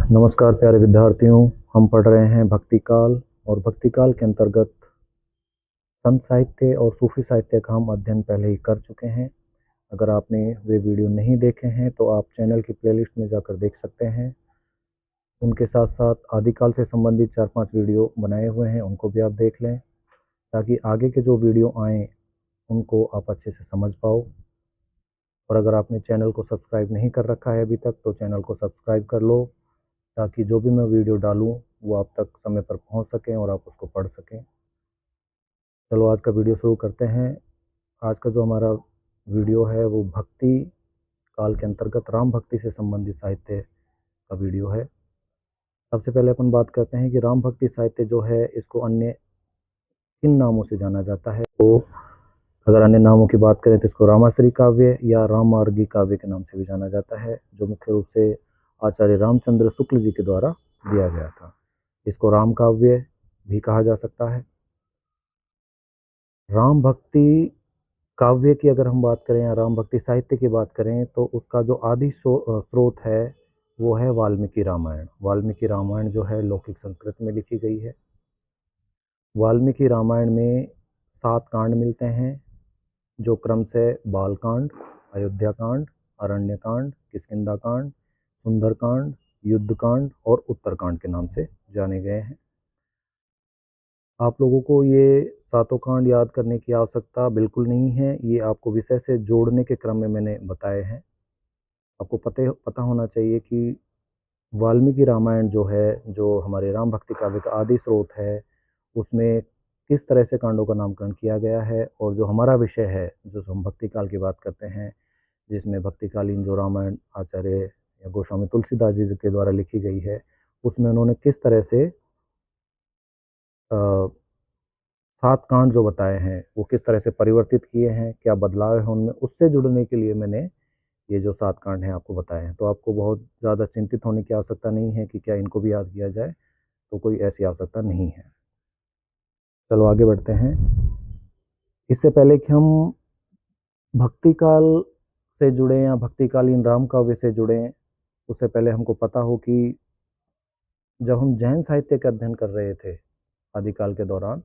नमस्कार प्यारे विद्यार्थियों। हम पढ़ रहे हैं भक्ति काल और भक्ति काल के अंतर्गत संत साहित्य और सूफी साहित्य का हम अध्ययन पहले ही कर चुके हैं। अगर आपने वे वीडियो नहीं देखे हैं तो आप चैनल की प्लेलिस्ट में जाकर देख सकते हैं। उनके साथ साथ आदिकाल से संबंधित 4-5 वीडियो बनाए हुए हैं, उनको भी आप देख लें ताकि आगे के जो वीडियो आएँ उनको आप अच्छे से समझ पाओ। और अगर आपने चैनल को सब्सक्राइब नहीं कर रखा है अभी तक तो चैनल को सब्सक्राइब कर लो ताकि जो भी मैं वीडियो डालूं वो आप तक समय पर पहुंच सकें और आप उसको पढ़ सकें। चलो आज का वीडियो शुरू करते हैं। आज का जो हमारा वीडियो है वो भक्ति काल के अंतर्गत राम भक्ति से संबंधित साहित्य का वीडियो है। सबसे पहले अपन बात करते हैं कि राम भक्ति साहित्य जो है इसको अन्य किन नामों से जाना जाता है। तो अगर अन्य नामों की बात करें तो इसको रामाश्री काव्य या राममार्गी काव्य के नाम से भी जाना जाता है, जो मुख्य रूप से आचार्य रामचंद्र शुक्ल जी के द्वारा दिया गया था। इसको राम काव्य भी कहा जा सकता है। राम भक्ति काव्य की अगर हम बात करें या राम भक्ति साहित्य की बात करें तो उसका जो आदि स्रोत है वो है वाल्मीकि रामायण। वाल्मीकि रामायण जो है लौकिक संस्कृत में लिखी गई है। वाल्मीकि रामायण में 7 कांड मिलते हैं जो क्रम से बालकांड, अयोध्या कांड, अरण्य कांड, किष्किंधा कांड, सुंदरकांड, युद्धकांड और उत्तरकांड के नाम से जाने गए हैं। आप लोगों को ये 7 कांड याद करने की आवश्यकता बिल्कुल नहीं है, ये आपको विषय से जोड़ने के क्रम में मैंने बताए हैं। आपको पता होना चाहिए कि वाल्मीकि रामायण जो है, जो हमारे राम भक्ति काव्य का आदि स्रोत है, उसमें किस तरह से कांडों का नामकरण किया गया है। और जो हमारा विषय है, जो हम भक्ति काल की बात करते हैं, जिसमें भक्तिकालीन जो रामायण आचार्य या गोस्वामी तुलसीदास जी के द्वारा लिखी गई है, उसमें उन्होंने किस तरह से 7 कांड जो बताए हैं वो किस तरह से परिवर्तित किए हैं, क्या बदलाव है उनमें, उससे जुड़ने के लिए मैंने ये जो 7 कांड हैं आपको बताए हैं। तो आपको बहुत ज़्यादा चिंतित होने की आवश्यकता नहीं है कि क्या इनको भी याद किया जाए, तो कोई ऐसी आवश्यकता नहीं है। चलो आगे बढ़ते हैं। इससे पहले कि हम भक्ति काल से जुड़ें या भक्तिकालीन राम काव्य से जुड़ें, उससे पहले हमको पता हो कि जब हम जैन साहित्य का अध्ययन कर रहे थे आदिकाल के दौरान,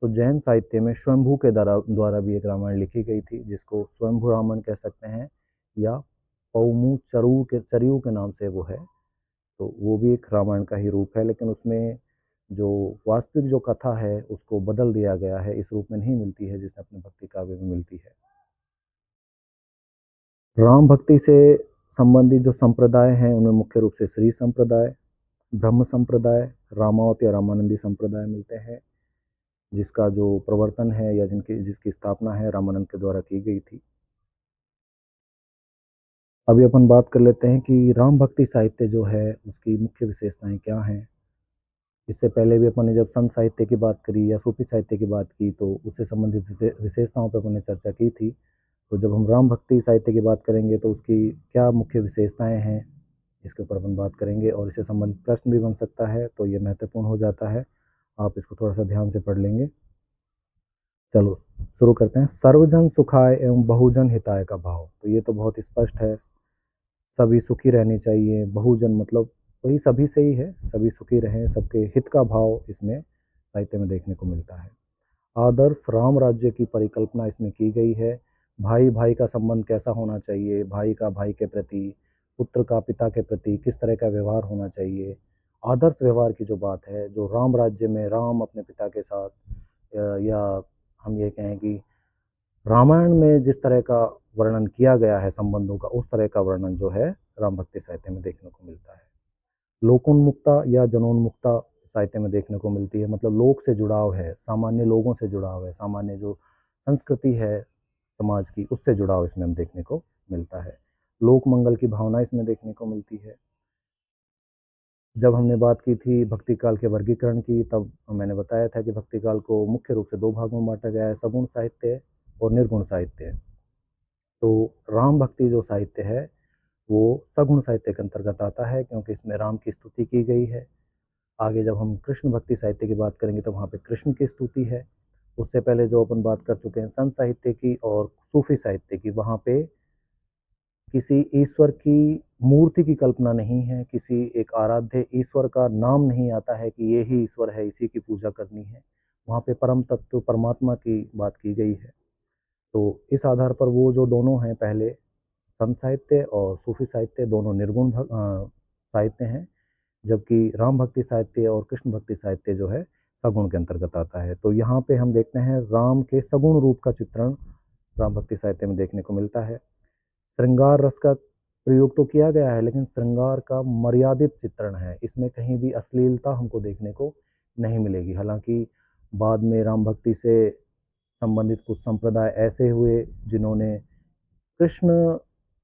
तो जैन साहित्य में स्वयंभू के द्वारा भी एक रामायण लिखी गई थी जिसको स्वयंभू रामायण कह सकते हैं या पौमू चरियू के नाम से वो है। तो वो भी एक रामायण का ही रूप है, लेकिन उसमें जो वास्तविक जो कथा है उसको बदल दिया गया है, इस रूप में नहीं मिलती है जिसने अपने भक्ति काव्य में मिलती है। राम भक्ति से संबंधित जो संप्रदाय हैं उनमें मुख्य रूप से श्री संप्रदाय, ब्रह्म संप्रदाय, रामावत या रामानंदी संप्रदाय मिलते हैं, जिसका जो प्रवर्तन है या जिसकी स्थापना है रामानंद के द्वारा की गई थी। अभी अपन बात कर लेते हैं कि राम भक्ति साहित्य जो है उसकी मुख्य विशेषताएं क्या हैं। इससे पहले भी अपन ने जब संत साहित्य की बात करी या सूफी साहित्य की बात की तो उससे संबंधित विशेषताओं पर अपन ने चर्चा की थी। तो जब हम राम भक्ति साहित्य की बात करेंगे तो उसकी क्या मुख्य विशेषताएं हैं इसके ऊपर अपन बात करेंगे, और इससे संबंधित प्रश्न भी बन सकता है, तो ये महत्वपूर्ण हो जाता है। आप इसको थोड़ा सा ध्यान से पढ़ लेंगे। चलो शुरू करते हैं। सर्वजन सुखाय एवं बहुजन हिताय का भाव, तो ये तो बहुत स्पष्ट है। सभी सुखी रहने चाहिए, बहुजन मतलब वही सभी से ही है, सभी सुखी रहें, सबके हित का भाव इसमें साहित्य में देखने को मिलता है। आदर्श राम राज्य की परिकल्पना इसमें की गई है। भाई भाई का संबंध कैसा होना चाहिए, भाई का भाई के प्रति, पुत्र का पिता के प्रति किस तरह का व्यवहार होना चाहिए, आदर्श व्यवहार की जो बात है, जो राम राज्य में राम अपने पिता के साथ या हम ये कहें कि रामायण में जिस तरह का वर्णन किया गया है संबंधों का, उस तरह का वर्णन जो है राम भक्ति साहित्य में देखने को मिलता है। लोकोन्मुखता या जनोन्मुखता साहित्य में देखने को मिलती है, मतलब लोक से जुड़ाव है, सामान्य लोगों से जुड़ाव है, सामान्य जो संस्कृति है समाज की उससे जुड़ाव इसमें हम देखने को मिलता है। लोक मंगल की भावना इसमें देखने को मिलती है। जब हमने बात की थी भक्ति काल के वर्गीकरण की, तब मैंने बताया था कि भक्ति काल को मुख्य रूप से 2 भागों में बांटा गया है, सगुण साहित्य और निर्गुण साहित्य। तो राम भक्ति जो साहित्य है वो सगुण साहित्य के अंतर्गत आता है क्योंकि इसमें राम की स्तुति की गई है। आगे जब हम कृष्ण भक्ति साहित्य की बात करेंगे तो वहाँ पे कृष्ण की स्तुति है। उससे पहले जो अपन बात कर चुके हैं संत साहित्य की और सूफी साहित्य की, वहाँ पे किसी ईश्वर की मूर्ति की कल्पना नहीं है, किसी एक आराध्य ईश्वर का नाम नहीं आता है कि ये ही ईश्वर है, इसी की पूजा करनी है। वहाँ पे परम तत्व परमात्मा की बात की गई है। तो इस आधार पर वो जो दोनों हैं, पहले संत साहित्य और सूफी साहित्य दोनों निर्गुण साहित्य हैं, जबकि राम भक्ति साहित्य और कृष्ण भक्ति साहित्य जो है सगुण के अंतर्गत आता है। तो यहाँ पे हम देखते हैं राम के सगुण रूप का चित्रण राम भक्ति साहित्य में देखने को मिलता है। श्रृंगार रस का प्रयोग तो किया गया है, लेकिन श्रृंगार का मर्यादित चित्रण है। इसमें कहीं भी अश्लीलता हमको देखने को नहीं मिलेगी। हालांकि बाद में राम भक्ति से संबंधित कुछ संप्रदाय ऐसे हुए जिन्होंने कृष्ण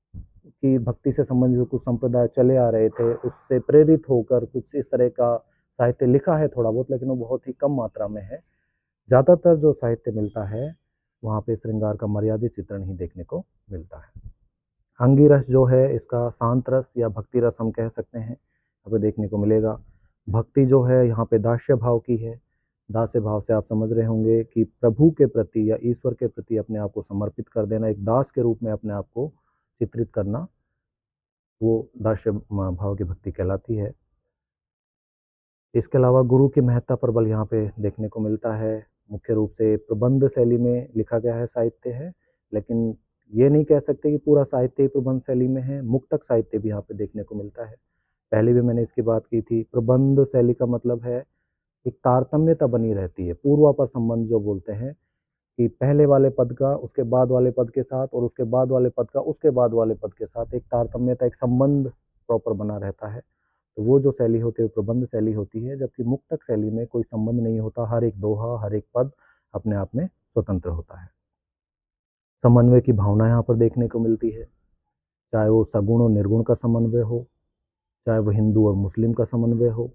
की भक्ति से संबंधित कुछ संप्रदाय चले आ रहे थे, उससे प्रेरित होकर कुछ इस तरह का साहित्य लिखा है थोड़ा बहुत, लेकिन वो बहुत ही कम मात्रा में है। ज़्यादातर जो साहित्य मिलता है वहाँ पे श्रृंगार का मर्यादित चित्रण ही देखने को मिलता है। अंगी रस जो है इसका शांत रस या भक्ति रस हम कह सकते हैं, यहाँ पे देखने को मिलेगा। भक्ति जो है यहाँ पे दास्य भाव की है। दास्य भाव से आप समझ रहे होंगे कि प्रभु के प्रति या ईश्वर के प्रति अपने आप को समर्पित कर देना, एक दास के रूप में अपने आप को चित्रित करना, वो दास्य भाव की भक्ति कहलाती है। इसके अलावा गुरु की महत्ता पर बल यहाँ पे देखने को मिलता है। मुख्य रूप से प्रबंध शैली में लिखा गया है साहित्य है, लेकिन ये नहीं कह सकते कि पूरा साहित्य ही प्रबंध शैली में है। मुक्तक साहित्य भी यहाँ पे देखने को मिलता है। पहले भी मैंने इसकी बात की थी। प्रबंध शैली का मतलब है एक तारतम्यता बनी रहती है, पूर्वापर संबंध जो बोलते हैं कि पहले वाले पद का उसके बाद वाले पद के साथ और उसके बाद वाले पद का उसके बाद वाले पद के साथ एक तारतम्यता, एक संबंध प्रॉपर बना रहता है। तो वो जो शैली होती है वो प्रबंध शैली होती है, जबकि मुक्तक शैली में कोई संबंध नहीं होता। हर एक दोहा, हर एक पद अपने आप में स्वतंत्र होता है। समन्वय की भावना यहाँ पर देखने को मिलती है, चाहे वो सगुण और निर्गुण का समन्वय हो, चाहे वो हिंदू और मुस्लिम का समन्वय हो।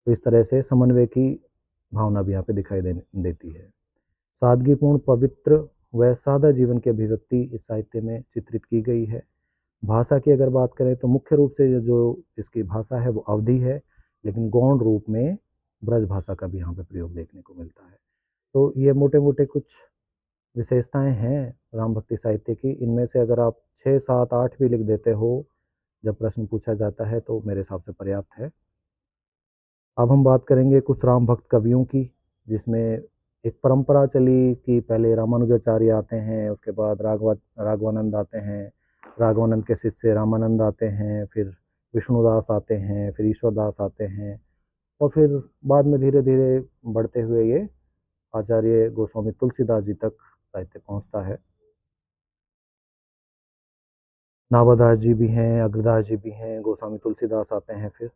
तो इस तरह से समन्वय की भावना भी यहाँ पे दिखाई देती है। सादगीपूर्ण, पवित्र व सादा जीवन की अभिव्यक्ति इस साहित्य में चित्रित की गई है। भाषा की अगर बात करें तो मुख्य रूप से जो इसकी भाषा है वो अवधी है, लेकिन गौण रूप में ब्रज भाषा का भी यहाँ पे प्रयोग देखने को मिलता है। तो ये मोटे मोटे कुछ विशेषताएं हैं राम भक्ति साहित्य की। इनमें से अगर आप 6, 7, 8 भी लिख देते हो जब प्रश्न पूछा जाता है तो मेरे हिसाब से पर्याप्त है। अब हम बात करेंगे कुछ राम भक्त कवियों की, जिसमें एक परंपरा चली कि पहले रामानुजाचार्य आते हैं, उसके बाद राघवानंद आते हैं, राघवानंद के शिष्य रामानंद आते हैं, फिर विष्णुदास आते हैं, फिर ईश्वरदास आते हैं, और फिर बाद में धीरे धीरे बढ़ते हुए ये आचार्य गोस्वामी तुलसीदास जी तक साहित्य पहुँचता है। नाभादास जी भी हैं, अग्रदास जी भी हैं, गोस्वामी तुलसीदास आते हैं। फिर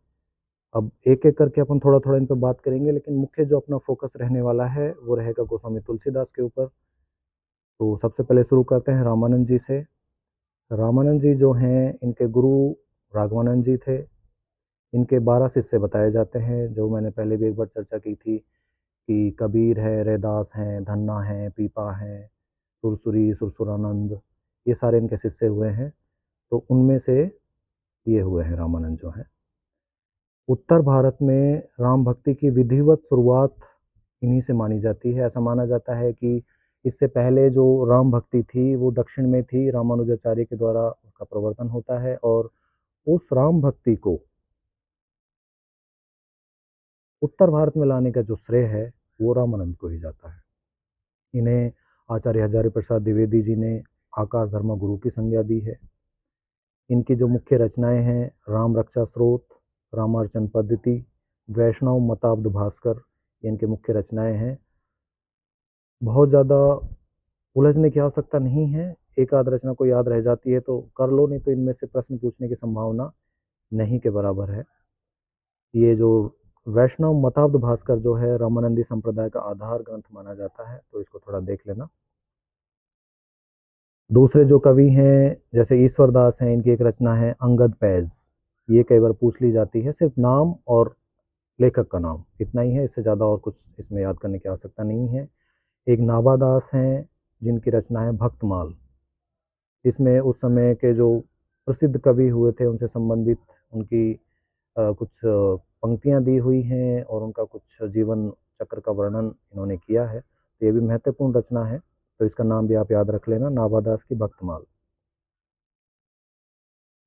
अब एक एक करके अपन थोड़ा थोड़ा इन पर बात करेंगे, लेकिन मुख्य जो अपना फोकस रहने वाला है वो रहेगा गोस्वामी तुलसीदास के ऊपर। तो सबसे पहले शुरू करते हैं रामानंद जी से। रामानंद जी जो हैं इनके गुरु राघवानंद जी थे। इनके 12 शिष्य बताए जाते हैं, जो मैंने पहले भी एक बार चर्चा की थी कि कबीर है, रैदास हैं, धन्ना हैं, पीपा हैं, सुरसुरी, सुरसुरानंद, ये सारे इनके शिष्य हुए हैं। तो उनमें से ये हुए हैं रामानंद जो हैं। उत्तर भारत में राम भक्ति की विधिवत शुरुआत इन्हीं से मानी जाती है। ऐसा माना जाता है कि इससे पहले जो राम भक्ति थी वो दक्षिण में थी, रामानुजाचार्य के द्वारा उसका प्रवर्तन होता है, और उस राम भक्ति को उत्तर भारत में लाने का जो श्रेय है वो रामानंद को ही जाता है। इन्हें आचार्य हजारी प्रसाद द्विवेदी जी ने आकाश धर्म गुरु की संज्ञा दी है। इनकी जो मुख्य रचनाएं हैं, राम रक्षा स्रोत, रामार्चन पद्धति, वैष्णव मताब्द भास्कर, ये इनके मुख्य रचनाएं हैं। बहुत ज़्यादा उलझने की आवश्यकता नहीं है, एक आध रचना को याद रह जाती है तो कर लो, नहीं तो इनमें से प्रश्न पूछने की संभावना नहीं के बराबर है। ये जो वैष्णव मताब्द भास्कर जो है रामानंदी संप्रदाय का आधार ग्रंथ माना जाता है, तो इसको थोड़ा देख लेना। दूसरे जो कवि हैं जैसे ईश्वरदास हैं, इनकी एक रचना है अंगद पैज। ये कई बार पूछ ली जाती है, सिर्फ नाम और लेखक का नाम इतना ही है, इससे ज़्यादा और कुछ इसमें याद करने की आवश्यकता नहीं है। एक नाभादास हैं जिनकी रचना है भक्तमाल। इसमें उस समय के जो प्रसिद्ध कवि हुए थे उनसे संबंधित उनकी कुछ पंक्तियाँ दी हुई हैं और उनका कुछ जीवन चक्र का वर्णन इन्होंने किया है। तो ये भी महत्वपूर्ण रचना है, तो इसका नाम भी आप याद रख लेना, नाभादास की भक्तमाल।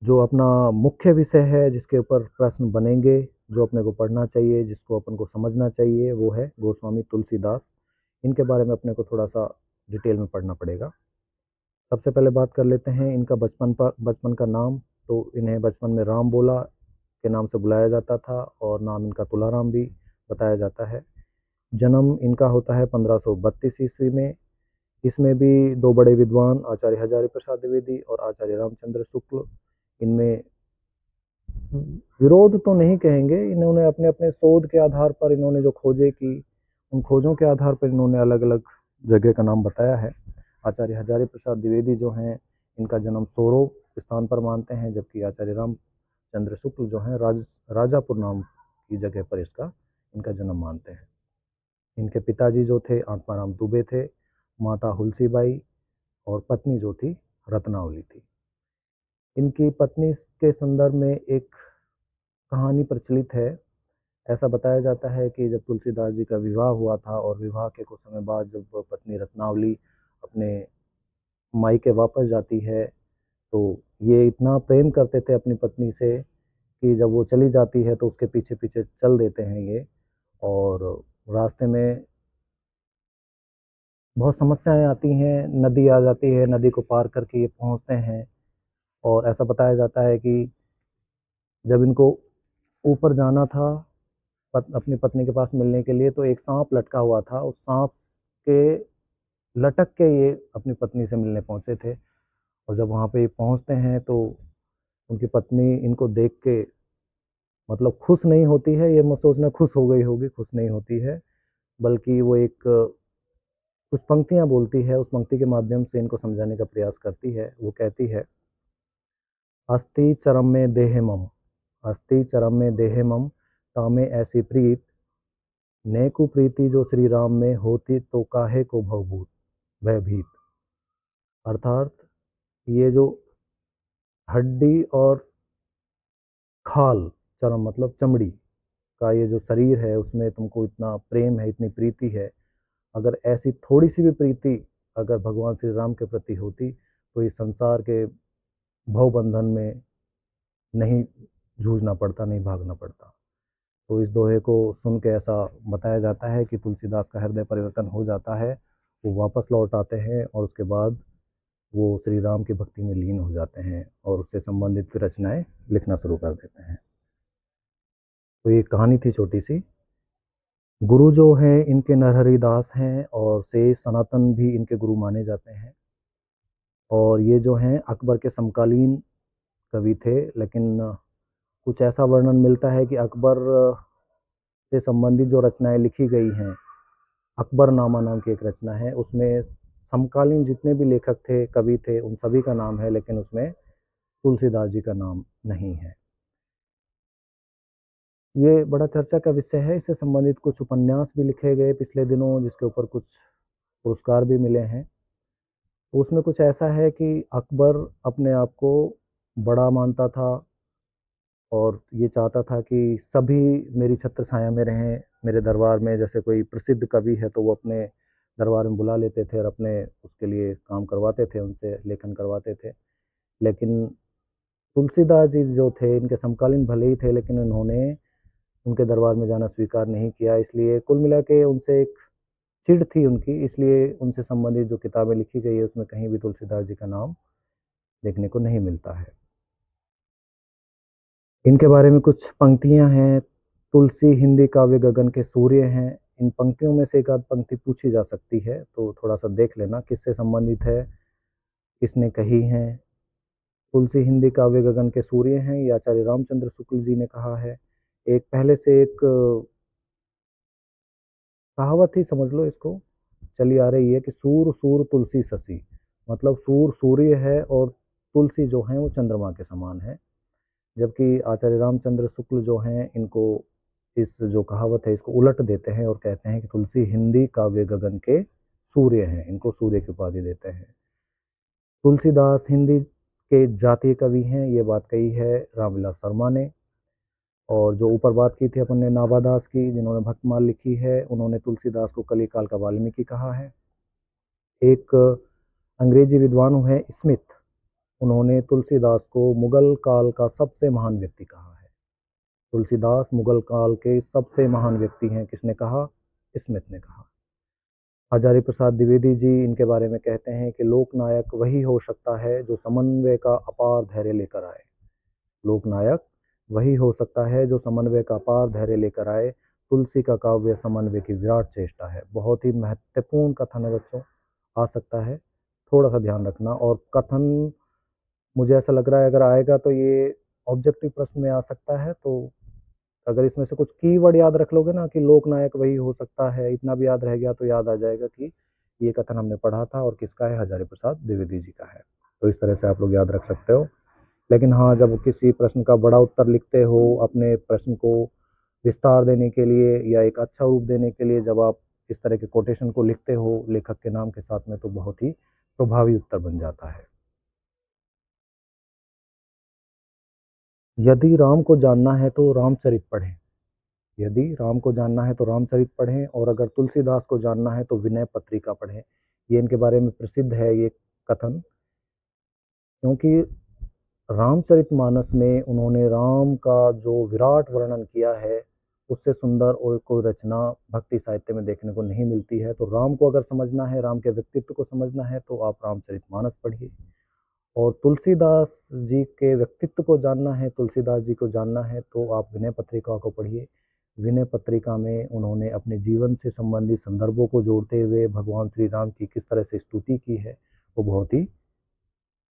जो अपना मुख्य विषय है, जिसके ऊपर प्रश्न बनेंगे, जो अपने को पढ़ना चाहिए, जिसको अपन को समझना चाहिए, वो है गोस्वामी तुलसीदास। इनके बारे में अपने को थोड़ा सा डिटेल में पढ़ना पड़ेगा। सबसे पहले बात कर लेते हैं इनका बचपन का नाम। तो इन्हें बचपन में राम बोला के नाम से बुलाया जाता था और नाम इनका तुलाराम भी बताया जाता है। जन्म इनका होता है 1532 ईस्वी में। इसमें भी दो बड़े विद्वान आचार्य हजारी प्रसाद द्विवेदी और आचार्य रामचंद्र शुक्ल, इनमें विरोध तो नहीं कहेंगे, इन्होंने अपने अपने शोध के आधार पर इन्होंने जो खोजें की, उन खोजों के आधार पर इन्होंने अलग अलग जगह का नाम बताया है। आचार्य हजारी प्रसाद द्विवेदी जो हैं, इनका जन्म सोरो स्थान पर मानते हैं, जबकि आचार्य रामचंद्र शुक्ल जो हैं राजापुर नाम की जगह पर इनका जन्म मानते हैं। इनके पिताजी जो थे आत्माराम दुबे थे, माता हुलसीबाई और पत्नी जो थी रत्नावली थी। इनकी पत्नी के संदर्भ में एक कहानी प्रचलित है। ऐसा बताया जाता है कि जब तुलसीदास जी का विवाह हुआ था और विवाह के कुछ समय बाद जब पत्नी रत्नावली अपने मायके वापस जाती है, तो ये इतना प्रेम करते थे अपनी पत्नी से कि जब वो चली जाती है तो उसके पीछे पीछे चल देते हैं ये, और रास्ते में बहुत समस्याएं आती हैं, नदी आ जाती है, नदी को पार करके ये पहुंचते हैं। और ऐसा बताया जाता है कि जब इनको ऊपर जाना था अपनी पत्नी के पास मिलने के लिए, तो एक सांप लटका हुआ था, उस सांप के लटक के ये अपनी पत्नी से मिलने पहुंचे थे। और जब वहाँ पे पहुंचते हैं तो उनकी पत्नी इनको देख के मतलब खुश नहीं होती है, ये मत सोचना खुश हो गई होगी, खुश नहीं होती है, बल्कि वो एक कुछ पंक्तियाँ बोलती है, उस पंक्ति के माध्यम से इनको समझाने का प्रयास करती है। वो कहती है, अस्ति चरम में देहे मम, अस्ति चरम में देहे मम, तामे ऐसी प्रीत, नेकु प्रीति जो श्री राम में होती तो काहे को भवभूत भयभीत। अर्थात ये जो हड्डी और खाल, चरम मतलब चमड़ी का ये जो शरीर है, उसमें तुमको इतना प्रेम है, इतनी प्रीति है, अगर ऐसी थोड़ी सी भी प्रीति अगर भगवान श्री राम के प्रति होती तो इस संसार के भव बंधन में नहीं जूझना पड़ता, नहीं भागना पड़ता। तो इस दोहे को सुन के ऐसा बताया जाता है कि तुलसीदास का हृदय परिवर्तन हो जाता है, वो वापस लौट आते हैं और उसके बाद वो श्री राम की भक्ति में लीन हो जाते हैं और उससे संबंधित फिर रचनाएं लिखना शुरू कर देते हैं। तो ये कहानी थी छोटी सी। गुरु जो है इनके नरहरि दास हैं और शेष सनातन भी इनके गुरु माने जाते हैं। और ये जो हैं अकबर के समकालीन कवि थे, लेकिन कुछ ऐसा वर्णन मिलता है कि अकबर से संबंधित जो रचनाएं लिखी गई हैं, अकबरनामा नाम की एक रचना है, उसमें समकालीन जितने भी लेखक थे, कवि थे, उन सभी का नाम है, लेकिन उसमें तुलसीदास जी का नाम नहीं है। ये बड़ा चर्चा का विषय है। इससे संबंधित कुछ उपन्यास भी लिखे गए पिछले दिनों, जिसके ऊपर कुछ पुरस्कार भी मिले हैं। तो उसमें कुछ ऐसा है कि अकबर अपने आप को बड़ा मानता था और ये चाहता था कि सभी मेरी छत्र छाया में रहें, मेरे दरबार में। जैसे कोई प्रसिद्ध कवि है तो वो अपने दरबार में बुला लेते थे और अपने उसके लिए काम करवाते थे, उनसे लेखन करवाते थे। लेकिन तुलसीदास जी जो थे, इनके समकालीन भले ही थे, लेकिन इन्होंने उनके दरबार में जाना स्वीकार नहीं किया। इसलिए कुल मिला के उनसे एक चिढ़ थी उनकी, इसलिए उनसे संबंधित जो किताबें लिखी गई है उसमें कहीं भी तुलसीदास जी का नाम देखने को नहीं मिलता है। इनके बारे में कुछ पंक्तियां हैं। तुलसी हिंदी काव्य गगन के सूर्य हैं। इन पंक्तियों में से एक आध पंक्ति पूछी जा सकती है, तो थोड़ा सा देख लेना किससे संबंधित है, किसने कही है। तुलसी हिंदी काव्य गगन के सूर्य हैं, ये आचार्य रामचंद्र शुक्ल जी ने कहा है। एक पहले से एक कहावत ही समझ लो इसको, चली आ रही है कि सूर सूर तुलसी शशि, मतलब सूर सूर्य है और तुलसी जो है वो चंद्रमा के समान है। जबकि आचार्य रामचंद्र शुक्ल जो हैं, इनको इस जो कहावत है इसको उलट देते हैं और कहते हैं कि तुलसी हिंदी काव्य गगन के सूर्य हैं, इनको सूर्य की उपाधि देते हैं। तुलसीदास हिंदी के जातीय कवि हैं, ये बात कही है रामविलास शर्मा ने। और जो ऊपर बात की थी अपन ने नाभादास की, जिन्होंने भक्तमाल लिखी है, उन्होंने तुलसीदास को कलिकाल का वाल्मीकि कहा है। एक अंग्रेजी विद्वान है स्मिथ, उन्होंने तुलसीदास को मुगल काल का सबसे महान व्यक्ति कहा है। तुलसीदास मुगल काल के सबसे महान व्यक्ति हैं, किसने कहा? स्मिथ ने कहा। हजारी प्रसाद द्विवेदी जी इनके बारे में कहते हैं कि लोकनायक वही हो सकता है जो समन्वय का अपार धैर्य लेकर आए। लोकनायक वही हो सकता है जो समन्वय का अपार धैर्य लेकर आए। तुलसी का काव्य समन्वय की विराट चेष्टा है। बहुत ही महत्वपूर्ण कथन है बच्चों, आ सकता है, थोड़ा सा ध्यान रखना। और कथन मुझे ऐसा लग रहा है अगर आएगा तो ये ऑब्जेक्टिव प्रश्न में आ सकता है। तो अगर इसमें से कुछ कीवर्ड याद रख लोगे ना कि लोकनायक वही हो सकता है, इतना भी याद रह गया तो याद आ जाएगा कि ये कथन हमने पढ़ा था और किसका है? हजारी प्रसाद द्विवेदी जी का है। तो इस तरह से आप लोग याद रख सकते हो। लेकिन हाँ, जब किसी प्रश्न का बड़ा उत्तर लिखते हो, अपने प्रश्न को विस्तार देने के लिए या एक अच्छा रूप देने के लिए, जब आप इस तरह के कोटेशन को लिखते हो लेखक के नाम के साथ में, तो बहुत ही प्रभावी उत्तर बन जाता है। यदि राम को जानना है तो रामचरित पढ़ें। यदि राम को जानना है तो रामचरित पढ़ें, और अगर तुलसीदास को जानना है तो विनय पत्रिका पढ़ें। ये इनके बारे में प्रसिद्ध है ये कथन, क्योंकि रामचरितमानस में उन्होंने राम का जो विराट वर्णन किया है, उससे सुंदर और कोई रचना भक्ति साहित्य में देखने को नहीं मिलती है। तो राम को अगर समझना है, राम के व्यक्तित्व को समझना है, तो आप रामचरितमानस पढ़िए। और तुलसीदास जी के व्यक्तित्व को जानना है, तुलसीदास जी को जानना है, तो आप विनय पत्रिका को पढ़िए। विनय पत्रिका में उन्होंने अपने जीवन से संबंधित संदर्भों को जोड़ते हुए भगवान श्री राम की किस तरह से स्तुति की है, वो बहुत ही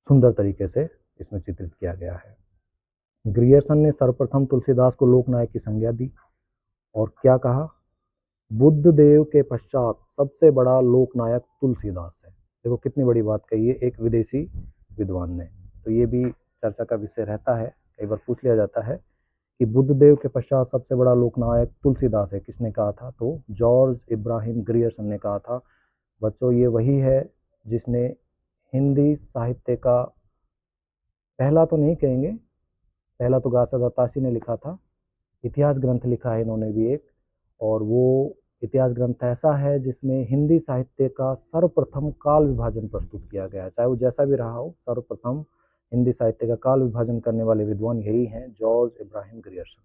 सुंदर तरीके से इसमें चित्रित किया गया है। ग्रियर्सन ने सर्वप्रथम तुलसीदास को लोकनायक की संज्ञा दी और क्या कहा? बुद्ध देव के पश्चात सबसे बड़ा लोकनायक तुलसीदास है। देखो कितनी बड़ी बात कही है एक विदेशी विद्वान ने। तो ये भी चर्चा का विषय रहता है, कई बार पूछ लिया जाता है कि बुद्ध देव के पश्चात सबसे बड़ा लोकनायक तुलसीदास है, किसने कहा था? तो जॉर्ज इब्राहिम ग्रियर्सन ने कहा था। बच्चों, ये वही है जिसने हिंदी साहित्य का पहला तो नहीं कहेंगे, पहला तो गासा ताशी ने लिखा था, इतिहास ग्रंथ लिखा है इन्होंने भी एक, और वो इतिहास ग्रंथ ऐसा है जिसमें हिंदी साहित्य का सर्वप्रथम काल विभाजन प्रस्तुत किया गया है। चाहे वो जैसा भी रहा हो, सर्वप्रथम हिंदी साहित्य का काल विभाजन करने वाले विद्वान यही हैं, जॉर्ज इब्राहिम ग्रियर्सन।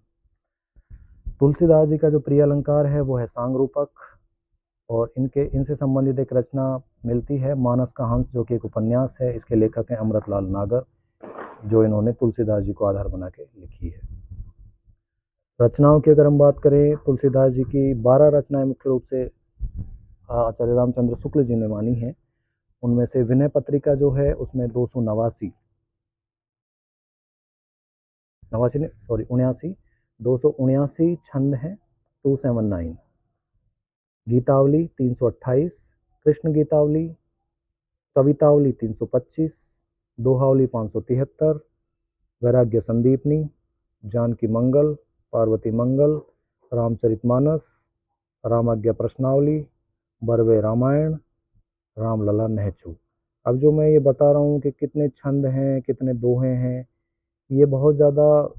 तुलसीदास जी का जो प्रिय अलंकार है वो है सांग रूपक, और इनसे संबंधित एक रचना मिलती है मानस का हंस, जो कि एक उपन्यास है। इसके लेखक हैं अमृतलाल नागर, जो इन्होंने तुलसीदास जी को आधार बना के लिखी है। रचनाओं की अगर हम बात करें, तुलसीदास जी की 12 रचनाएं मुख्य रूप से आचार्य रामचंद्र शुक्ल जी ने मानी है। उनमें से विनय पत्रिका जो है उसमें 279 छंद हैं, 279। गीतावली 328, कृष्ण गीतावली, कवितावली 325, दोहावली 573, वैराग्य संदीपनी, जानकी मंगल, पार्वती मंगल, रामचरितमानस, रामाज्ञा प्रश्नावली, बरवे रामायण, रामलला नहचू। अब जो मैं ये बता रहा हूँ कि कितने छंद हैं, कितने दोहे हैं, ये बहुत ज़्यादा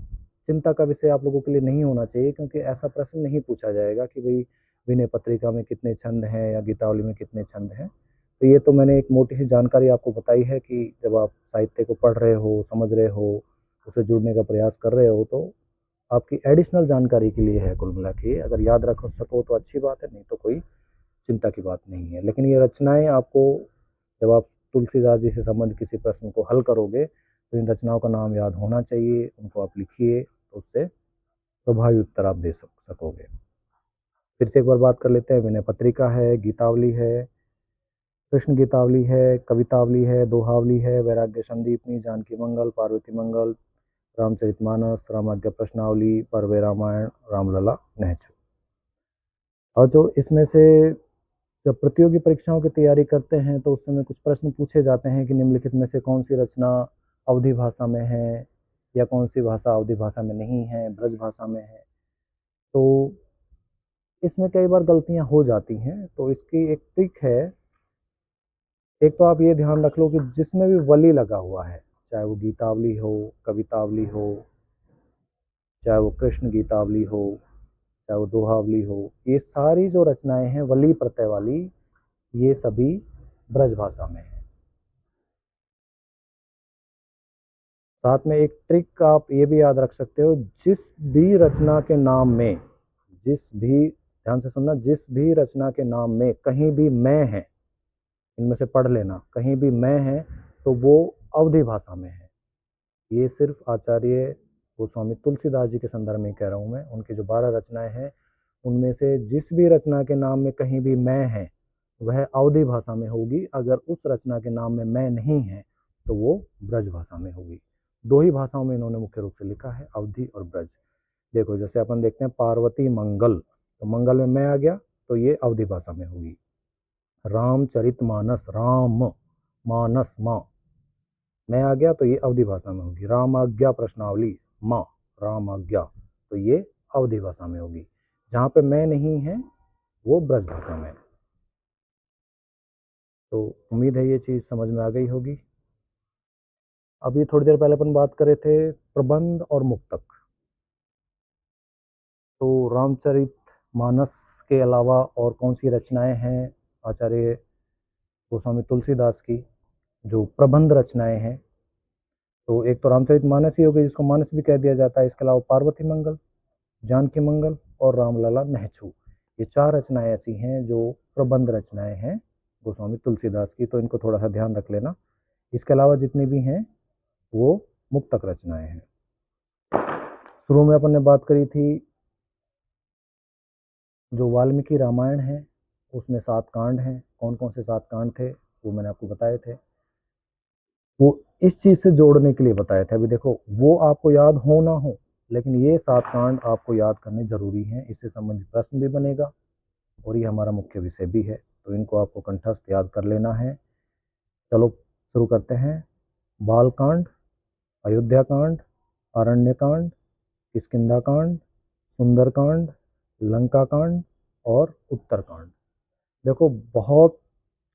चिंता का विषय आप लोगों के लिए नहीं होना चाहिए, क्योंकि ऐसा प्रश्न नहीं पूछा जाएगा कि भाई विनय पत्रिका में कितने छंद हैं या गीतावली में कितने छंद हैं। तो ये तो मैंने एक मोटी सी जानकारी आपको बताई है कि जब आप साहित्य को पढ़ रहे हो, समझ रहे हो, उसे जुड़ने का प्रयास कर रहे हो, तो आपकी एडिशनल जानकारी के लिए है। कुल मिला के अगर याद रख सको तो अच्छी बात है, नहीं तो कोई चिंता की बात नहीं है। लेकिन ये रचनाएं आपको, जब आप तुलसीदास जी से संबंधित किसी प्रश्न को हल करोगे, तो इन रचनाओं का नाम याद होना चाहिए, उनको आप लिखिए, तो उससे प्रभावी उत्तर आप दे सकोगे। फिर से एक बार बात कर लेते हैं। विनय पत्रिका है, गीतावली है, कृष्ण गीतावली है, कवितावली है, दोहावली है, वैराग्य संदीपनी, जानकी मंगल, पार्वती मंगल, रामचरितमानस, रामाज्ञा प्रश्नावली, परवे रामायण, रामलला नहचू। और जो इसमें से जब प्रतियोगी परीक्षाओं की तैयारी करते हैं तो उस समय कुछ प्रश्न पूछे जाते हैं कि निम्नलिखित में से कौन सी रचना अवधी भाषा में है, या कौन सी भाषा अवधी भाषा में नहीं है, ब्रज भाषा में है। तो इसमें कई बार गलतियां हो जाती हैं, तो इसकी एक ट्रिक है। एक तो आप ये ध्यान रख लो कि जिसमें भी वली लगा हुआ है, चाहे वो गीतावली हो, कवितावली हो, चाहे वो कृष्ण गीतावली हो, चाहे वो दोहावली हो, ये सारी जो रचनाएं हैं वली प्रत्यय वाली, ये सभी ब्रज भाषा में है। साथ में एक ट्रिक आप ये भी याद रख सकते हो, जिस भी रचना के नाम में, जिस भी, ध्यान से सुनना, जिस भी रचना के नाम में कहीं भी मैं है, इनमें से पढ़ लेना, कहीं भी मैं है तो वो अवधी भाषा में है। ये सिर्फ आचार्य गोस्वामी तुलसीदास जी के संदर्भ में कह रहा हूँ मैं। उनकी जो 12 रचनाएं हैं उनमें से जिस भी रचना के नाम में कहीं भी मैं है वह अवधी भाषा में होगी। अगर उस रचना के नाम में मैं नहीं है तो वो ब्रज भाषा में होगी। दो ही भाषाओं में इन्होंने मुख्य रूप से लिखा है, अवधी और ब्रज। देखो जैसे अपन देखते हैं पार्वती मंगल, तो मंगल में मैं आ गया तो ये अवधी भाषा में होगी। रामचरितमानस, राम मानस माँ, मैं आ गया तो ये अवधी भाषा में होगी। राम आज्ञा प्रश्नावली, माँ राम आज्ञा, तो ये अवधी भाषा में होगी। जहाँ पे मैं नहीं है वो ब्रज भाषा में। तो उम्मीद है ये चीज़ समझ में आ गई होगी। अभी थोड़ी देर पहले अपन बात कर रहे थे प्रबंध और मुक्तक। तो रामचरित मानस के अलावा और कौन सी रचनाएं हैं आचार्य गोस्वामी तुलसीदास की जो प्रबंध रचनाएं हैं? तो एक तो रामचरित मानस ही हो गई, जिसको मानस भी कह दिया जाता है। इसके अलावा पार्वती मंगल, जानकी मंगल और रामलला नहछू, ये 4 रचनाएं ऐसी हैं जो प्रबंध रचनाएं हैं गोस्वामी तुलसीदास की। तो इनको थोड़ा सा ध्यान रख लेना। इसके अलावा जितनी भी हैं वो मुक्तक रचनाएं हैं। शुरू में अपन ने बात करी थी जो वाल्मीकि रामायण है उसमें 7 कांड हैं। कौन कौन से 7 कांड थे वो मैंने आपको बताए थे। वो इस चीज़ से जोड़ने के लिए बताए थे। अभी देखो वो आपको याद हो ना हो, लेकिन ये 7 कांड आपको याद करने ज़रूरी हैं। इससे संबंधित प्रश्न भी बनेगा और ये हमारा मुख्य विषय भी है। तो इनको आपको कंठस्थ याद कर लेना है। चलो शुरू करते हैं। बालकांड, अयोध्या कांड, अरण्य कांड, किष्किंधा कांड, सुंदरकांड, लंका कांड और उत्तरकांड। देखो बहुत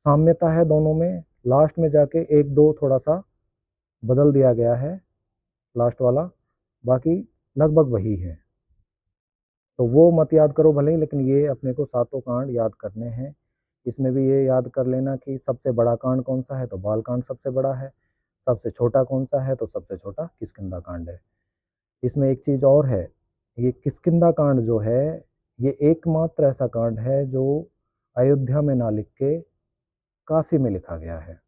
साम्यता है दोनों में। लास्ट में जाके एक दो थोड़ा सा बदल दिया गया है, लास्ट वाला, बाकी लगभग वही है। तो वो मत याद करो भले ही, लेकिन ये अपने को 7 कांड याद करने हैं। इसमें भी ये याद कर लेना कि सबसे बड़ा कांड कौन सा है, तो बाल कांड सबसे बड़ा है। सबसे छोटा कौन सा है, तो सबसे छोटा किष्किंधा कांड है। इसमें एक चीज़ और है, ये किष्किंधा कांड जो है ये एकमात्र ऐसा कांड है जो अयोध्या में ना लिख के काशी में लिखा गया है।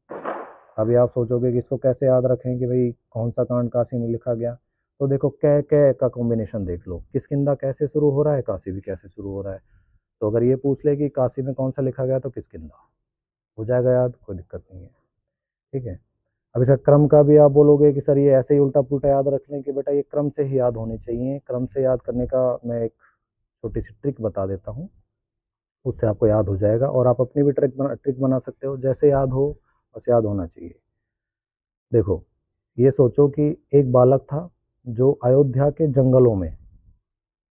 अभी आप सोचोगे कि इसको कैसे याद रखें कि भाई कौन सा कांड काशी में लिखा गया। तो देखो कै कै का कॉम्बिनेशन देख लो, किष्किंधा कैसे शुरू हो रहा है, काशी भी कैसे शुरू हो रहा है। तो अगर ये पूछ ले कि काशी में कौन सा लिखा गया तो किष्किंधा हो जाएगा याद, कोई दिक्कत नहीं है। ठीक है। अब इसका क्रम का भी आप बोलोगे कि सर ये ऐसे ही उल्टा पुल्टा याद रख लें, कि बेटा ये क्रम से ही याद होने चाहिए। क्रम से याद करने का मैं एक छोटी सी ट्रिक बता देता हूँ, उससे आपको याद हो जाएगा। और आप अपनी भी ट्रिक बना सकते हो, जैसे याद हो बस याद होना चाहिए। देखो ये सोचो कि एक बालक था जो अयोध्या के जंगलों में,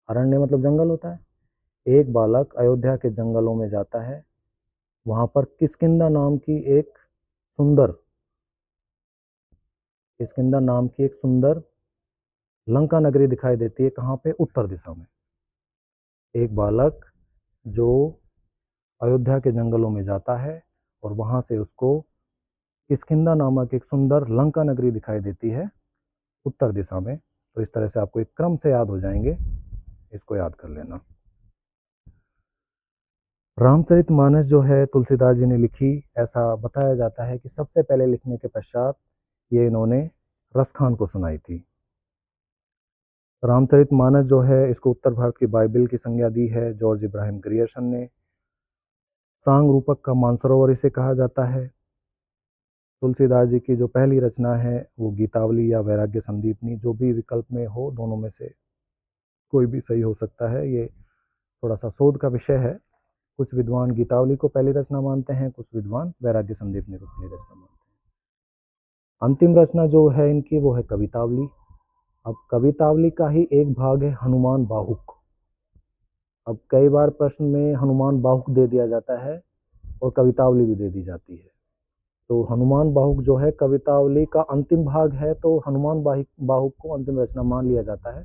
अरण्य मतलब जंगल होता है, एक बालक अयोध्या के जंगलों में जाता है। वहाँ पर किष्किंधा नाम की एक सुंदर, किष्किंधा नाम की एक सुंदर लंका नगरी दिखाई देती है। कहाँ पे? उत्तर दिशा में। एक बालक जो अयोध्या के जंगलों में जाता है और वहाँ से उसको किष्किंधा नामक एक सुंदर लंका नगरी दिखाई देती है उत्तर दिशा में। तो इस तरह से आपको एक क्रम से याद हो जाएंगे, इसको याद कर लेना। रामचरितमानस जो है तुलसीदास जी ने लिखी, ऐसा बताया जाता है कि सबसे पहले लिखने के पश्चात ये इन्होंने रसखान को सुनाई थी। रामचरितमानस जो है इसको उत्तर भारत की बाइबल की संज्ञा दी है जॉर्ज इब्राहिम ग्रियर्सन ने। सांग रूपक का मानसरोवर इसे कहा जाता है। तुलसीदास जी की जो पहली रचना है वो गीतावली या वैराग्य संदीपनी, जो भी विकल्प में हो दोनों में से कोई भी सही हो सकता है। ये थोड़ा सा शोध का विषय है। कुछ विद्वान गीतावली को पहली रचना मानते हैं, कुछ विद्वान वैराग्य संदीपनी को पहली रचना मानते हैं। अंतिम रचना जो है इनकी वो है कवितावली। अब कवितावली का ही एक भाग है हनुमान बाहुक। अब कई बार प्रश्न में हनुमान बाहुक दे दिया जाता है और कवितावली भी दे दी जाती है। तो हनुमान बाहुक जो है कवितावली का अंतिम भाग है, तो हनुमान बाहुक को अंतिम रचना मान लिया जाता है।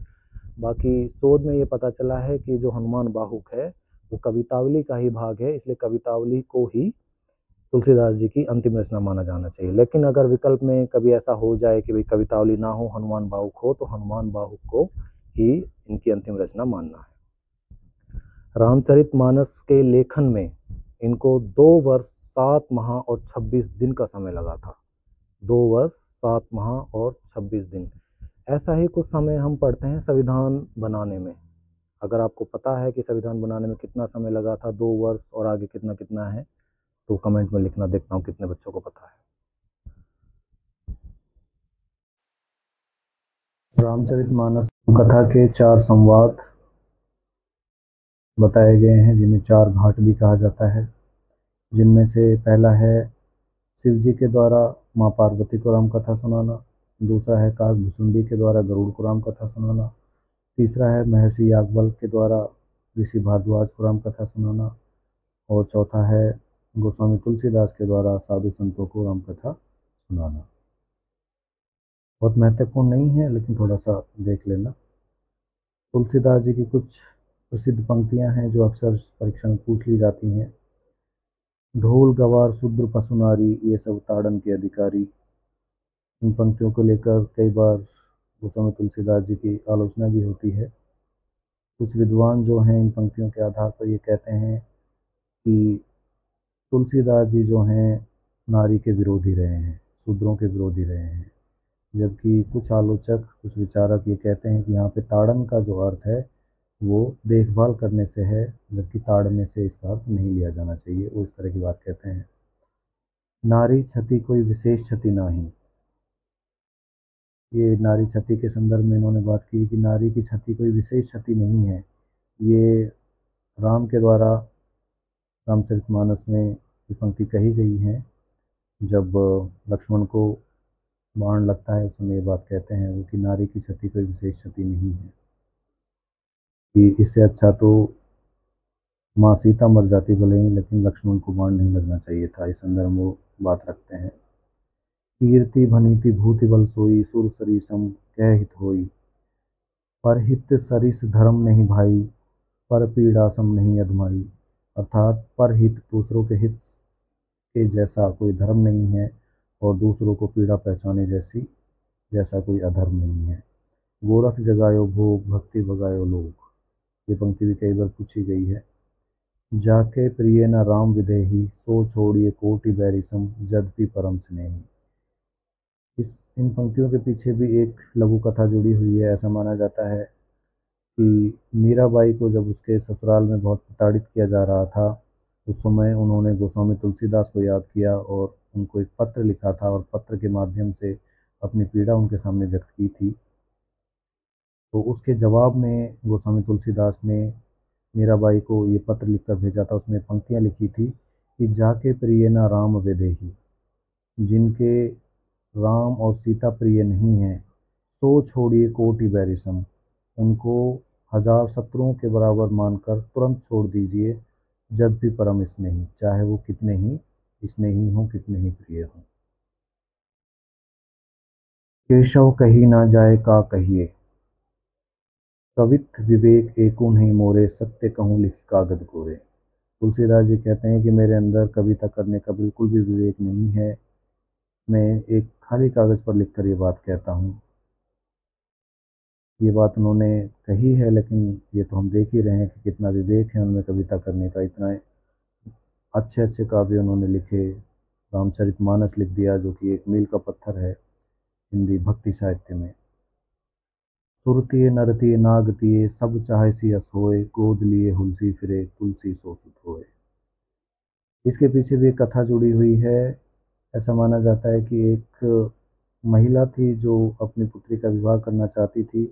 बाकी शोध में ये पता चला है कि जो हनुमान बाहुक है वो कवितावली का ही भाग है, इसलिए कवितावली को ही तुलसीदास जी की अंतिम रचना माना जाना चाहिए। लेकिन अगर विकल्प में कभी ऐसा हो जाए कि भाई कवितावली ना हो, हनुमान बाहुक हो, तो हनुमान बाहुक को ही इनकी अंतिम रचना मानना है। रामचरितमानस के लेखन में इनको 2 वर्ष 7 माह और 26 दिन का समय लगा था। 2 वर्ष 7 माह और 26 दिन। ऐसा ही कुछ समय हम पढ़ते हैं संविधान बनाने में। अगर आपको पता है कि संविधान बनाने में कितना समय लगा था, 2 वर्ष और आगे कितना कितना है, तो कमेंट में लिखना, देखता हूँ कितने बच्चों को पता है। रामचरितमानस कथा के 4 संवाद बताए गए हैं, जिन्हें 4 घाट भी कहा जाता है। जिनमें से पहला है शिव जी के द्वारा माँ पार्वती को राम कथा सुनाना, दूसरा है काकभुसुंडी के द्वारा गरुड़ को राम कथा सुनाना, तीसरा है महर्षि याज्ञवल्क्य के द्वारा ऋषि भारद्वाज को राम कथा सुनाना, और चौथा है गोस्वामी तुलसीदास के द्वारा साधु संतों को राम कथा सुनाना। बहुत महत्वपूर्ण नहीं है, लेकिन थोड़ा सा देख लेना। तुलसीदास जी की कुछ प्रसिद्ध पंक्तियां हैं जो अक्सर परीक्षा में पूछ ली जाती हैं। ढोल गवार शूद्र पशु नारी, ये सब ताड़न के अधिकारी। इन पंक्तियों को लेकर कई बार गोस्वामी तुलसीदास जी की आलोचना भी होती है। कुछ विद्वान जो हैं इन पंक्तियों के आधार पर ये कहते हैं कि तुलसीदास जी जो हैं नारी के विरोधी रहे हैं, शूद्रों के विरोधी रहे हैं। जबकि कुछ आलोचक, कुछ विचारक ये कहते हैं कि यहाँ पे ताड़न का जो अर्थ है वो देखभाल करने से है, जबकि ताड़ने से इसका अर्थ नहीं लिया जाना चाहिए। वो इस तरह की बात कहते हैं। नारी क्षति कोई विशेष क्षति नाही। ये नारी क्षति के संदर्भ में इन्होंने बात की कि नारी की क्षति कोई विशेष क्षति नहीं है। ये राम के द्वारा रामचरितमानस में ये पंक्ति कही गई है। जब लक्ष्मण को बाण लगता है उस समय ये बात कहते हैं वो कि नारी की क्षति कोई विशेष क्षति नहीं है, कि इससे अच्छा तो माँ सीता मर जाती भले ही, लेकिन लक्ष्मण को बाण नहीं लगना चाहिए था। इस संदर्भ में वो बात रखते हैं। कीर्ति भनीति भूति बल सोई, सुर सरीसम कह हित होई। पर हित सरिस धर्म नहीं भाई, पर पीड़ा सम नहीं अधमाई। अर्थात पर हित, दूसरों के हित के जैसा कोई धर्म नहीं है, और दूसरों को पीड़ा पहुँचाने जैसा कोई अधर्म नहीं है। गोरख जगायो भोग, भक्ति भगायो लोग। ये पंक्ति भी कई बार पूछी गई है। जाके प्रिय न राम विदेही, सो छोड़िए कोटि बैरिसम, जद्यपि परम स्नेही। इन पंक्तियों के पीछे भी एक लघु कथा जुड़ी हुई है। ऐसा माना जाता है कि मीराबाई को जब उसके ससुराल में बहुत प्रताड़ित किया जा रहा था, उस समय उन्होंने गोस्वामी तुलसीदास को याद किया और उनको एक पत्र लिखा था, और पत्र के माध्यम से अपनी पीड़ा उनके सामने व्यक्त की थी। तो उसके जवाब में गोस्वामी तुलसीदास ने मीराबाई को ये पत्र लिखकर भेजा था। उसमें पंक्तियाँ लिखी थी कि जाके प्रिय न राम विदेही, जिनके राम और सीता प्रिय नहीं हैं, सो छोड़िए कोटि बैरिसम, उनको 1000 शत्रुओं के बराबर मानकर तुरंत छोड़ दीजिए। जब भी परम स्नेही, चाहे वो कितने ही स्नेही हों, कितने ही प्रिय हों। केशव कही ना जाए का कहिए, कवित विवेक एको नहीं मोरे, सत्य कहूँ लिख कागद कोरे। तुलसीदास जी कहते हैं कि मेरे अंदर कविता करने का बिल्कुल भी विवेक नहीं है। मैं एक खाली कागज़ पर लिखकर ये बात कहता हूँ। ये बात उन्होंने कही है, लेकिन ये तो हम देख ही रहे हैं कि कितना विवेक है उनमें कविता करने का। इतना अच्छे अच्छे काव्य उन्होंने लिखे। रामचरितमानस लिख दिया, जो कि एक मील का पत्थर है हिंदी भक्ति साहित्य में। सुरतिये नरतिये नागतिये, सब चाहे सी अस होए, गोद लिए हुलसी फिरे, तुलसी सो सुत होए। इसके पीछे भी एक कथा जुड़ी हुई है। ऐसा माना जाता है कि एक महिला थी जो अपनी पुत्री का विवाह करना चाहती थी,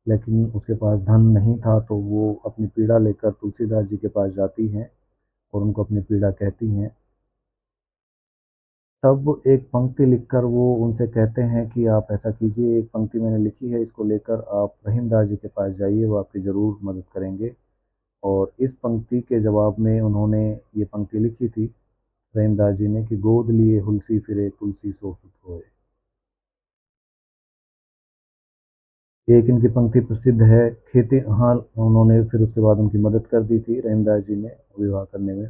लेकिन उसके पास धन नहीं था। तो वो अपनी पीड़ा लेकर तुलसीदास जी के पास जाती हैं और उनको अपनी पीड़ा कहती हैं। तब एक पंक्ति लिखकर वो उनसे कहते हैं कि आप ऐसा कीजिए, एक पंक्ति मैंने लिखी है, इसको लेकर आप रहीमदास जी के पास जाइए, वो आपकी ज़रूर मदद करेंगे। और इस पंक्ति के जवाब में उन्होंने ये पंक्ति लिखी थी रहीमदास जी ने कि गोद लिए हुलसी फिरे, तुलसी सो सुत होए। एक इनकी पंक्ति प्रसिद्ध है, खेती, हाँ, उन्होंने फिर उसके बाद उनकी मदद कर दी थी रहीमदास जी ने विवाह करने में।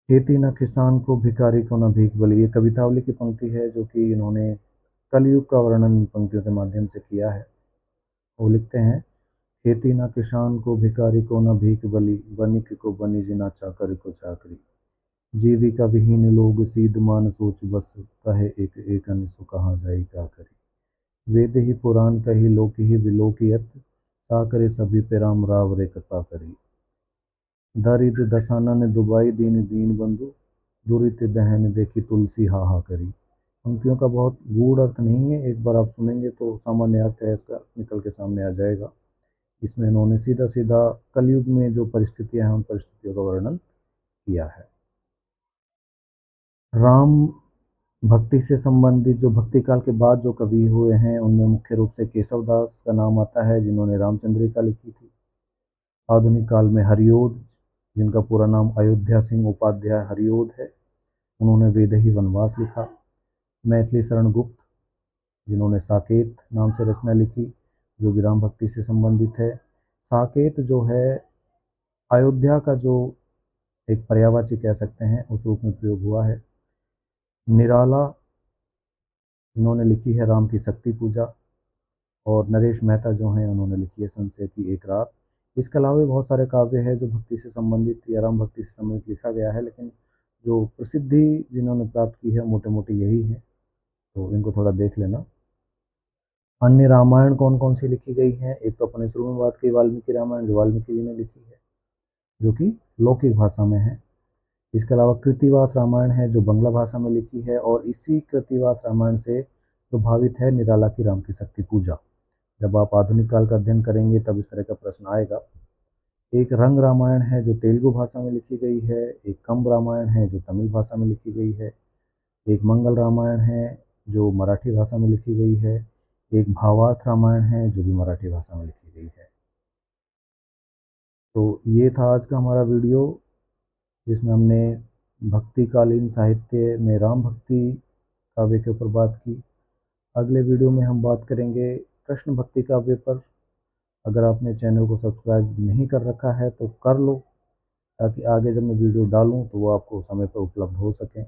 खेती न किसान को, भिखारी को न भीख बलि। ये कवितावली की पंक्ति है जो कि इन्होंने कलयुग का वर्णन इन पंक्तियों के माध्यम से किया है। वो लिखते हैं, खेती न किसान को, भिखारी को न भीख बलि, बनिक को बनिज न चाकर को चाकरी। जीविका विहीन लोग सीध मान सोच बस, कहे एक एक अन सो कहाँ जाई का करी। वेद ही पुराण कही लोक ही विलोकियत, साकरे सभी पे राम राव रे कृपा करी। दरिद्र दसानन दुबाई दीन दीन बंधु, दुरित दहन देखी तुलसी हाहा करी। पंक्तियों का बहुत गूढ़ अर्थ नहीं है, एक बार आप सुनेंगे तो सामान्य अर्थ है इसका निकल के सामने आ जाएगा। इसमें इन्होंने सीधा सीधा कलयुग में जो परिस्थितियां हैं उन परिस्थितियों का वर्णन किया है। राम भक्ति से संबंधित जो भक्ति काल के बाद जो कवि हुए हैं उनमें मुख्य रूप से केशव दास का नाम आता है, जिन्होंने रामचंद्रिका लिखी थी। आधुनिक काल में हरिओद, जिनका पूरा नाम अयोध्या सिंह उपाध्याय हरिओद है, उन्होंने वेदेही वनवास लिखा। मैथिली शरण गुप्त, जिन्होंने साकेत नाम से रचना लिखी, जो भी राम भक्ति से संबंधित है। साकेत जो है अयोध्या का जो एक पर्यायवाची कह सकते हैं उस रूप में प्रयोग हुआ है। निराला, इन्होंने लिखी है राम की शक्ति पूजा। और नरेश मेहता जो हैं उन्होंने लिखी है संशय की एक रात। इसके अलावा भी बहुत सारे काव्य हैं जो भक्ति से संबंधित या राम भक्ति से संबंधित लिखा गया है, लेकिन जो प्रसिद्धि जिन्होंने प्राप्त की है मोटे मोटे यही है, तो इनको थोड़ा देख लेना। अन्य रामायण कौन कौन सी लिखी गई हैं? एक तो अपने शुरू में बात की वाल्मीकि रामायण, जो वाल्मीकि जी ने लिखी है, जो कि लौकिक भाषा में है। इसके अलावा कृतिवास रामायण है जो बंगला भाषा में लिखी है, और इसी कृतिवास रामायण से प्रभावित है निराला की राम की शक्ति पूजा। जब आप आधुनिक काल का अध्ययन करेंगे तब इस तरह का प्रश्न आएगा। एक रंग रामायण है जो तेलुगु भाषा में लिखी गई है, एक कंब रामायण है जो तमिल भाषा में लिखी गई है, एक मंगल रामायण है जो मराठी भाषा में लिखी गई है, एक भावार्थ रामायण है जो भी मराठी भाषा में लिखी गई है। तो ये था आज का हमारा वीडियो, जिसमें हमने भक्तिकालीन साहित्य में राम भक्ति काव्य के ऊपर बात की। अगले वीडियो में हम बात करेंगे कृष्ण भक्ति काव्य पर। अगर आपने चैनल को सब्सक्राइब नहीं कर रखा है तो कर लो, ताकि आगे जब मैं वीडियो डालूं तो वो आपको समय पर उपलब्ध हो सकें।